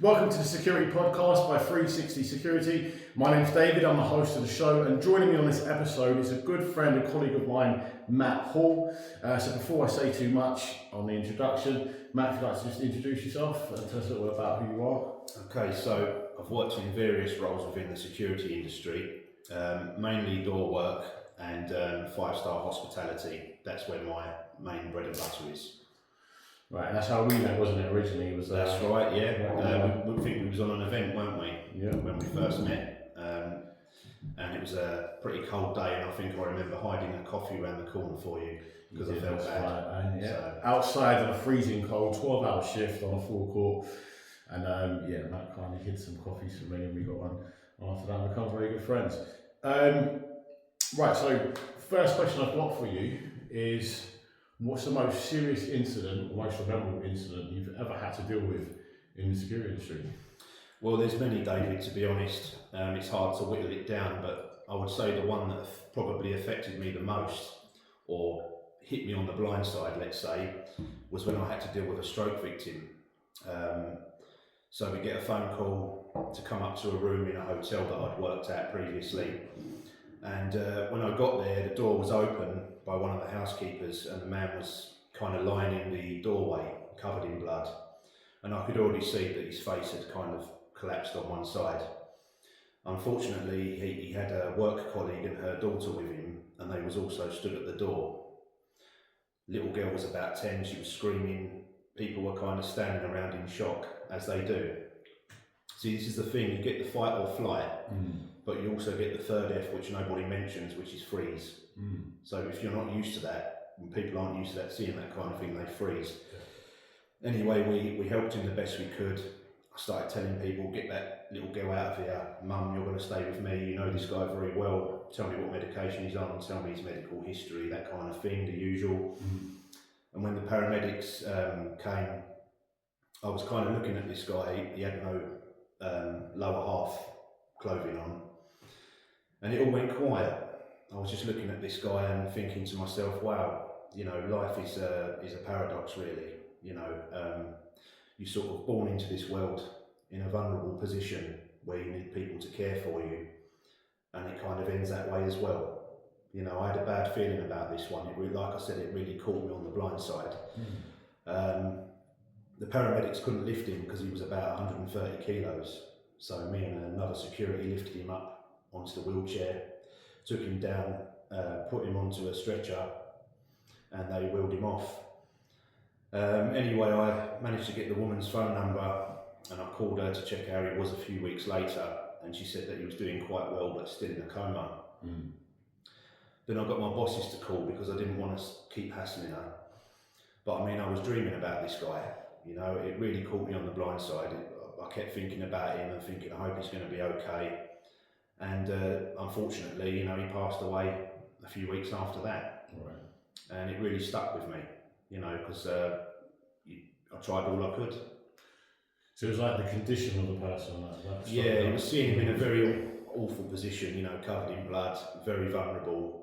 Welcome to the Security Podcast by 360 Security. My name's David, I'm the host of the show, and joining me on this episode is a good friend and colleague of mine, Matt Hall. So before I say too much on the introduction, Matt, if you'd like to just introduce yourself and tell us a little bit about who you are. Okay, so I've worked in various roles within the security industry, mainly door work and five-star hospitality. That's where my main bread and butter is. Right, and that's how we met, wasn't it, originally? That's right, yeah. We think we was on an event, weren't we? Yeah. When we first met. And it was a pretty cold day, and I think I remember hiding a coffee around the corner for you because I felt bad. Right, yeah. So, outside on a freezing cold 12-hour shift on a forecourt, and Matt kindly hid some coffees for me, and we got one after that and become very good friends. Right, so first question I've got for you is, what's the most serious incident or most memorable incident you've ever had to deal with in the security industry? well, there's many, David, to be honest. It's hard to whittle it down, but I would say the one that probably affected me the most, or hit me on the blind side, let's say, was when I had to deal with a stroke victim. So we get a phone call to come up to a room in a hotel that I'd worked at previously. And when I got there, the door was open by one of the housekeepers, and the man was kind of lying in the doorway, covered in blood. And I could already see that his face had kind of collapsed on one side. Unfortunately, he had a work colleague and her daughter with him, and they was also stood at the door. Little girl was about 10, she was screaming. People were kind of standing around in shock, as they do. See, this is the thing, you get the fight or flight, but you also get the third F, which nobody mentions, which is freeze. So if you're not used to that, and people aren't used to that, seeing that kind of thing, they freeze. Anyway, we helped him the best we could. I started telling people, get that little girl out of here. Mum, you're going to stay with me. You know this guy very well. Tell me what medication he's on. Tell me his medical history, that kind of thing, the usual. And when the paramedics came, I was kind of looking at this guy. He had no lower half clothing on. And it all went quiet. I was just looking at this guy and thinking to myself, wow, you know, life is a paradox, really. You know, you're sort of born into this world in a vulnerable position where you need people to care for you, and it kind of ends that way as well. You know, I had a bad feeling about this one. It really, like I said, it really caught me on the blind side. The paramedics couldn't lift him because he was about 130 kilos. So me and another security lifted him up onto the wheelchair, took him down, put him onto a stretcher, and they wheeled him off. Anyway, I managed to get the woman's phone number, and I called her to check how he was a few weeks later, and she said that he was doing quite well but still in a coma. Then I got my bosses to call because I didn't want to keep hassling her. But I mean, I was dreaming about this guy, you know, it really caught me on the blind side. I kept thinking about him and thinking, I hope he's going to be okay. And unfortunately, you know, he passed away a few weeks after that. Right. And it really stuck with me, you know, because I tried all I could. So it was like the condition of the person. Yeah, it was seeing him in a very awful position, you know, covered in blood, very vulnerable.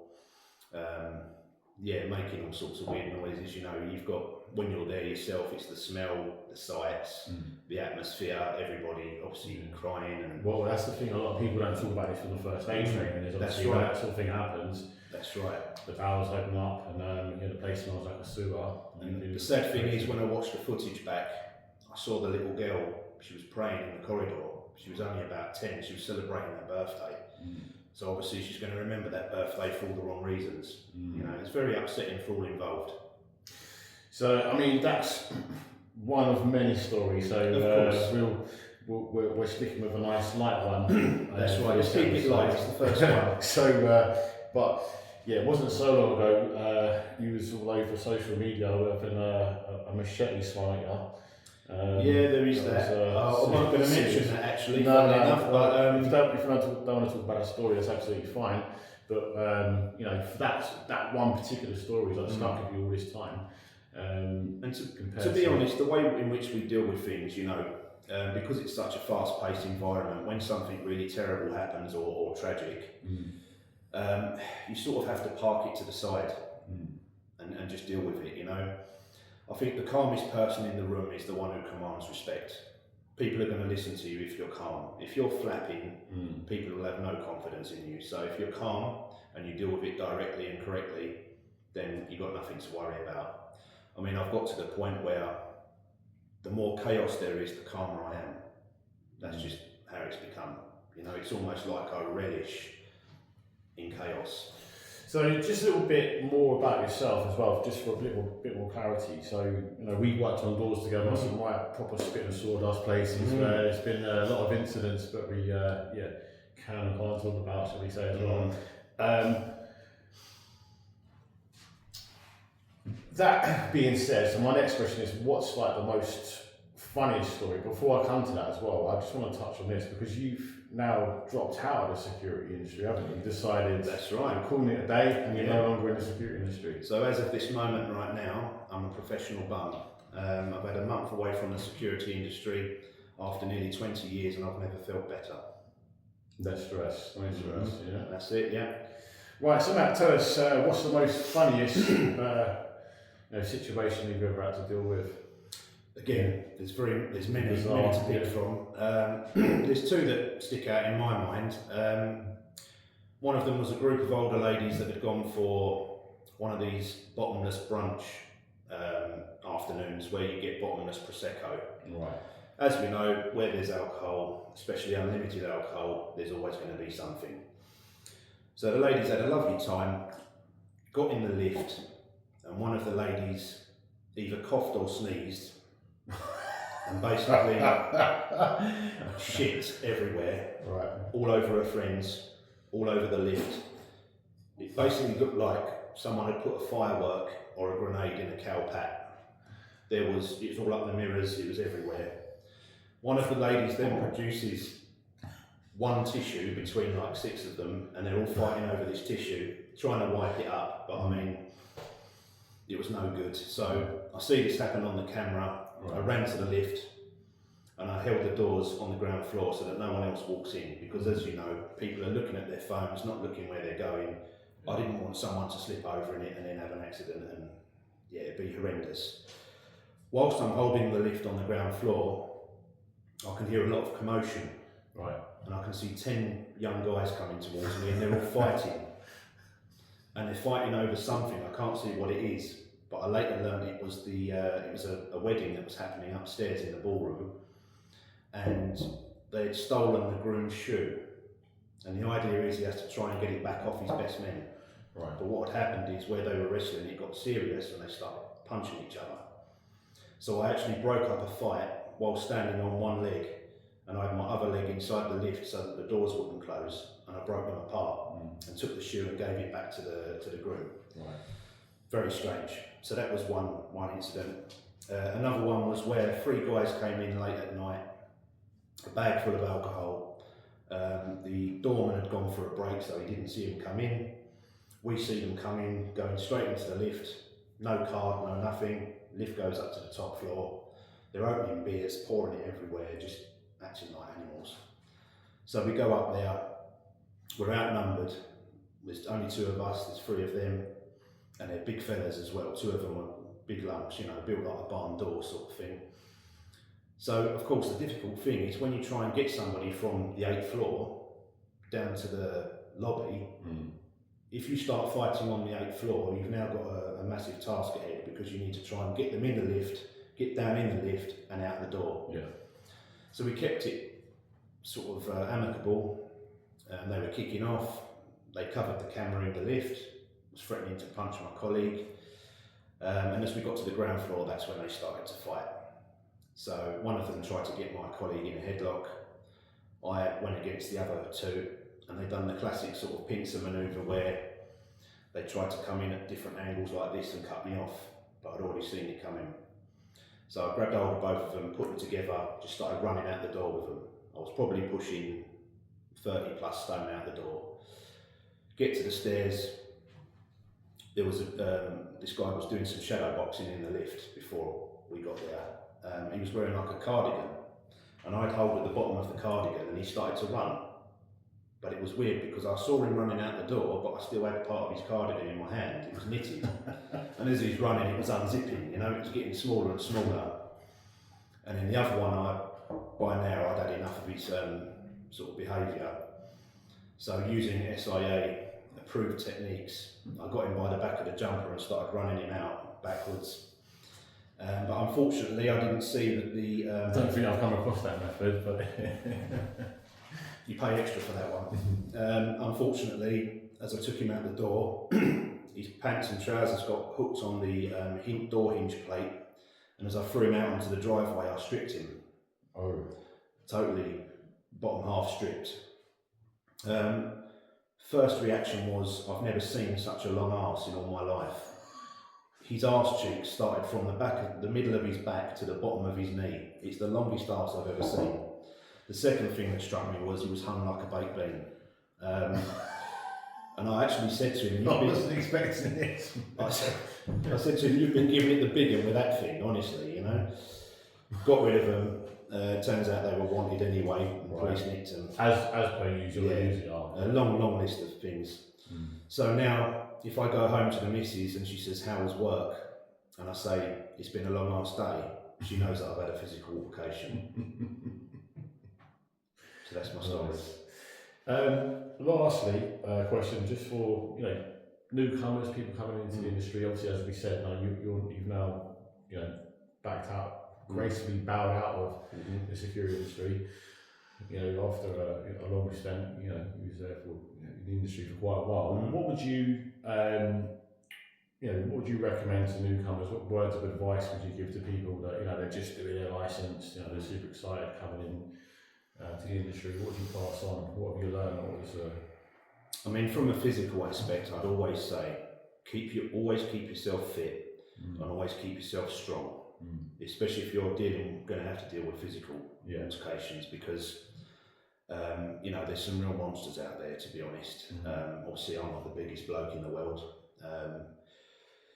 Making all sorts of weird noises. You know, you've got, when you're there yourself, it's the smell, the sights, the atmosphere, everybody obviously crying. And well, that's the thing, a lot of people don't talk about this for the first aid training, is obviously when that sort of thing happens. That's right. The valves open up and the place smells like a sewer. And the sad thing is, when I watched the footage back, I saw the little girl, she was praying in the corridor. She was only about 10, she was celebrating her birthday. So obviously she's going to remember that birthday for all the wrong reasons. You know, it's very upsetting for all involved. So, I mean, that's one of many stories. So we're sticking with a nice light one. That's right, let's keep it light, it's the first one. But yeah, it wasn't so long ago, you was all over social media with a machete swung at you. There is that. I'm not going to mention that actually. No, if you don't want to talk about that story, that's absolutely fine. But you know, that one particular story that's stuck with you all this time. And to be honest, the way in which we deal with things, you know, because it's such a fast-paced environment, when something really terrible happens or tragic, you sort of have to park it to the side and just deal with it, you know. I think the calmest person in the room is the one who commands respect. people are going to listen to you if you're calm. If you're flapping, people will have no confidence in you. So if you're calm and you deal with it directly and correctly, then you've got nothing to worry about. I mean, I've got to the point where the more chaos there is, the calmer I am. That's just how it's become. You know, it's almost like I relish in chaos. So just a little bit more about yourself as well, just for a bit more clarity. So, you know, we worked on doors together, some right proper spit and sawdust places where there's been a lot of incidents, but we can and can't talk about, shall we say, as well. That being said, so my next question is, what's like the most funniest story? Before I come to that as well, I just want to touch on this because you've now dropped out of the security industry, haven't you? You decided That's right. you're calling it a day and you're no longer in the security industry. So as of this moment right now, I'm a professional bum. I've had a month away from the security industry after nearly 20 years and I've never felt better. Less stress, yeah. That's it, yeah. Right, so Matt, tell us, what's the most funniest situation you've ever had to deal with? Again, there's many to pick from. There's two that stick out in my mind. One of them was a group of older ladies that had gone for one of these bottomless brunch afternoons where you get bottomless prosecco. Right. As we know, where there's alcohol, especially unlimited alcohol, there's always going to be something. So the ladies had a lovely time, got in the lift, and one of the ladies either coughed or sneezed, and basically shit everywhere, right, all over her friends, all over the lift. It basically looked like someone had put a firework or a grenade in a cow pat. It was all up the mirrors, it was everywhere. One of the ladies then produces one tissue between like 6 of them, and they're all fighting over this tissue, trying to wipe it up, but I mean, it was no good. So I see this happen on the camera. I ran to the lift and I held the doors on the ground floor so that no one else walks in, because as you know, people are looking at their phones, not looking where they're going. I didn't want someone to slip over in it and then have an accident, and yeah, it'd be horrendous. Whilst I'm holding the lift on the ground floor, I can hear a lot of commotion. Right. And I can see 10 young guys coming towards me and they're all fighting. And they're fighting over something, I can't see what it is. But I later learned it was a wedding that was happening upstairs in the ballroom, and they'd stolen the groom's shoe. And the idea is he has to try and get it back off his best men. Right. But what had happened is where they were wrestling, it got serious and they started punching each other. So I actually broke up a fight while standing on one leg, and I had my other leg inside the lift so that the doors wouldn't close, and I broke them apart and took the shoe and gave it back to the groom. Right. Very strange. So that was one incident. Another one was where 3 guys came in late at night, a bag full of alcohol. The doorman had gone for a break, so he didn't see them come in. We see them come in, going straight into the lift, no card, no nothing. Lift goes up to the top floor. They're opening beers, pouring it everywhere, just acting like animals. So we go up there, we're outnumbered. There's only 2 of us, there's 3 of them, and they're big fellas as well. 2 of them are big lumps, you know, built like a barn door sort of thing. So of course the difficult thing is when you try and get somebody from the 8th floor down to the lobby, if you start fighting on the 8th floor, you've now got a massive task ahead, because you need to try and get them in the lift, get down in the lift and out the door. Yeah. So we kept it sort of amicable, and they were kicking off. They covered the camera in the lift, was threatening to punch my colleague, and as we got to the ground floor, that's when they started to fight. So one of them tried to get my colleague in a headlock. I went against the other 2, and they'd done the classic sort of pincer manoeuvre where they tried to come in at different angles like this and cut me off, but I'd already seen it coming. So I grabbed hold of both of them, put them together, just started running out the door with them. I was probably pushing 30 plus stone out the door. Get to the stairs, there was this guy was doing some shadow boxing in the lift before we got there. He was wearing like a cardigan, and I'd hold at the bottom of the cardigan and he started to run. But it was weird because I saw him running out the door, but I still had part of his cardigan in my hand. It was knitted. And as he's running, it was unzipping, you know, it was getting smaller and smaller. And then the other one, I by now I'd had enough of his sort of behaviour. So using SIA approved techniques, I got him by the back of the jumper and started running him out backwards. But unfortunately, I didn't see that the. I don't think I've come across that method, but you pay extra for that one. Unfortunately, as I took him out the door, his pants and trousers got hooked on the door hinge plate, and as I threw him out onto the driveway, I stripped him. oh, Totally bottom half stripped. First reaction was, I've never seen such a long arse in all my life. His arse cheek started from the middle of his back to the bottom of his knee. It's the longest arse I've ever seen. The second thing that struck me was he was hung like a baked bean. And I actually said to him, I wasn't expecting this. I said to him, you've been giving it the big one with that thing, honestly, you know. Got rid of them. Turns out they were wanted anyway, and police nicked them. As per usual, Yeah. they usually are. A long list of things. So now, if I go home to the missus and she says, how was work? And I say, it's been a long ass day, she knows that I've had a physical altercation. So that's my story. Lastly, question just for newcomers, people coming into the industry. Obviously, as we said, now you've now backed out, gracefully bowed out of the security industry. After a long stint, you was there for in the industry for quite a while. What would you what would you recommend to newcomers? What words of advice would you give to people that they're just doing their license? They're super excited coming in to the industry. What would you pass on? What have you learned? I mean, from a physical aspect, I'd always say always keep yourself fit and always keep yourself strong. Especially if you're going to have to deal with physical altercations, because there's some real monsters out there, to be honest. Obviously, I'm not the biggest bloke in the world.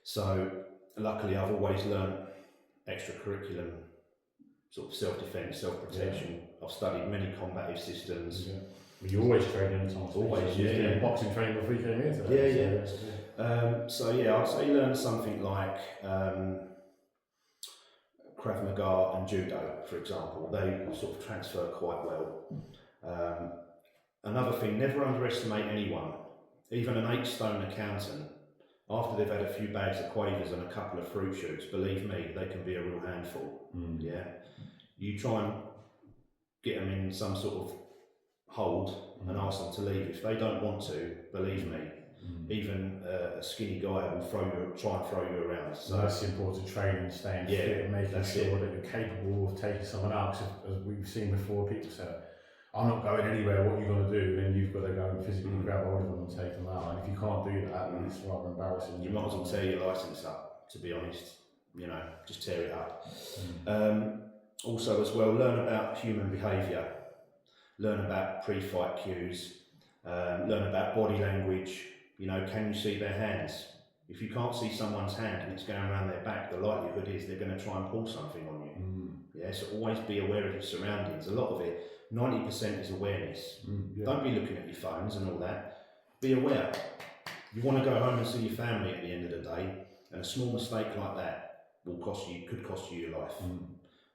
So luckily I've always learned extracurriculum, sort of self-defense, self-protection. I've studied many combative systems. You always training time. Always, boxing training before you came here today. I'd say learn something like Krav Maga and Judo, for example. They sort of transfer quite well. Another thing, never underestimate anyone. Even an 8-stone accountant, after they've had a few bags of quavers and a couple of fruit shoots, believe me, they can be a real handful. You try and get them in some sort of hold and ask them to leave. If they don't want to, believe me, even a skinny guy will try and throw you around. So that's important, training, staying fit, and making sure that you're capable of taking someone out. As we've seen before, people say, I'm not going anywhere, what are you going to do? And then you've got to go and physically grab hold of them and take them out. And if you can't do that, then it's rather embarrassing. You might as well tear your licence up, to be honest. Just tear it up. Also as well, learn about human behaviour. Learn about pre-fight cues. Learn about body language. Can you see their hands? If you can't see someone's hand and it's going around their back, the likelihood is they're going to try and pull something on you. So always be aware of your surroundings. A lot of it, 90% is awareness. Don't be looking at your phones and all that. Be aware. You want to go home and see your family at the end of the day, and a small mistake like that could cost you your life.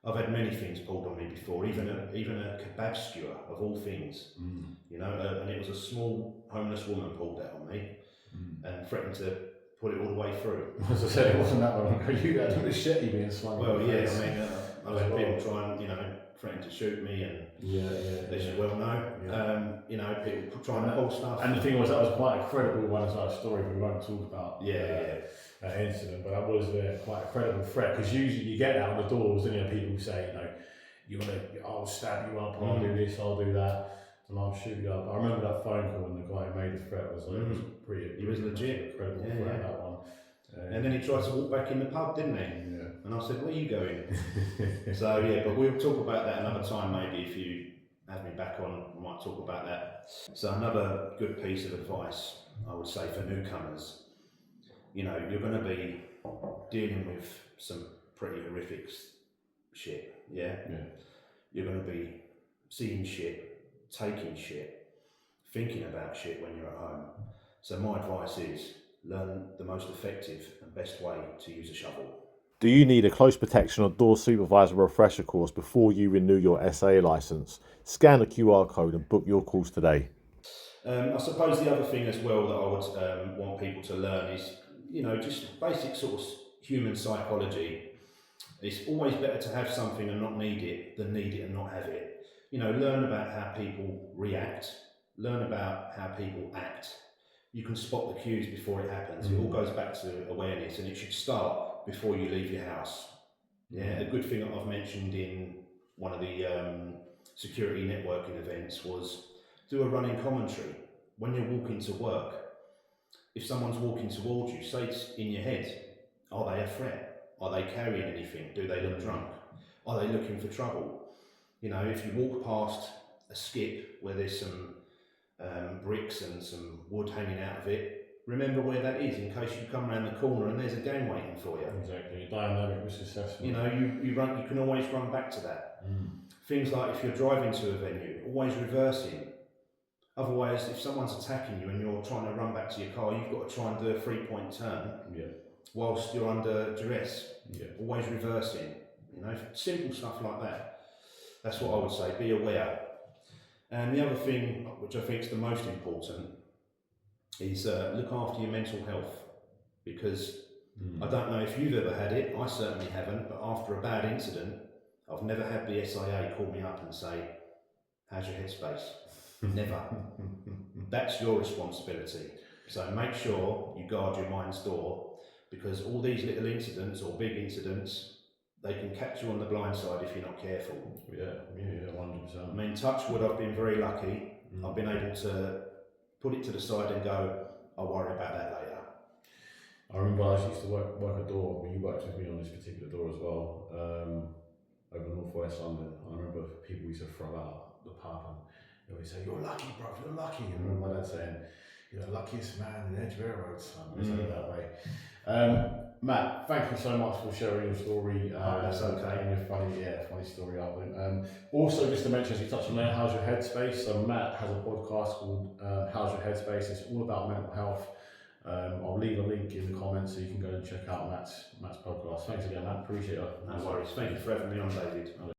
I've had many things pulled on me before, even a kebab skewer of all things. And it was a small homeless woman pulled that on me and threatened to put it all the way through. As I said, it wasn't that long ago. You had a machete being slung. Well, yeah, I mean, I've had people try and threaten to shoot me, and as you well know, people trying to pull stuff. And the thing was, that was quite a credible one-side story, but we won't talk about that incident. But that was quite a credible threat, because usually you get out on the doors, and people say, I'll stab you up, I'll do this, I'll do that, and I'll shoot you up. I remember that phone call, and the guy who made the threat was like, it was pretty. He was legit. Credible threat, that one. And then he tried to walk back in the pub, didn't he? And I said, where are you going? So but we'll talk about that another time, maybe. If you have me back on, we might talk about that. So another good piece of advice, I would say, for newcomers, you're going to be dealing with some pretty horrific shit, You're going to be seeing shit, taking shit, thinking about shit when you're at home. So my advice is, learn the most effective and best way to use a shovel. Do you need a close protection or door supervisor refresher course before you renew your SA license? Scan the QR code and book your course today. I suppose the other thing as well that I would want people to learn is, just basic sort of human psychology. It's always better to have something and not need it than need it and not have it. Learn about how people react, learn about how people act. You can spot the cues before it happens. It all goes back to awareness, and it should start before you leave your house. Yeah, a good thing that I've mentioned in one of the security networking events was do a running commentary when you're walking to work. If someone's walking towards you, say it's in your head, are they a threat? Are they carrying anything? Do they look drunk? Are they looking for trouble? If you walk past a skip where there's some bricks and some wood hanging out of it, remember where that is in case you come around the corner and there's a gang waiting for you. Exactly, dynamic risk assessment. You can always run back to that. Things like if you're driving to a venue, always reversing. Otherwise, if someone's attacking you and you're trying to run back to your car, you've got to try and do a 3-point turn whilst you're under duress. Always reversing. Simple stuff like that. That's what I would say. Be aware. And the other thing, which I think is the most important, is look after your mental health, because I don't know if you've ever had it. I certainly haven't. But after a bad incident, I've never had the SIA call me up and say, "How's your headspace?" Never. That's your responsibility. So make sure you guard your mind's door, because all these little incidents or big incidents, they can catch you on the blind side if you're not careful. Yeah, 100%. I mean, touch wood, I've been very lucky. I've been able to put it to the side and go, I'll worry about that later. I remember I used to work a door, when you worked with me on this particular door as well, over northwest London. I remember people used to throw out the pub and they would say, "You're lucky, bruv, you're lucky." And I remember my dad saying, "You're the luckiest man in Edgware Road, son." They say it that way. Matt, thank you so much for sharing your story. That's okay. And your funny story out there. Also, just to mention, as you touched on there, How's Your Headspace? So Matt has a podcast called How's Your Headspace? It's all about mental health. I'll leave a link in the comments so you can go and check out Matt's podcast. Thanks again, Matt. Appreciate it. No worries. Thank you for having me on, David.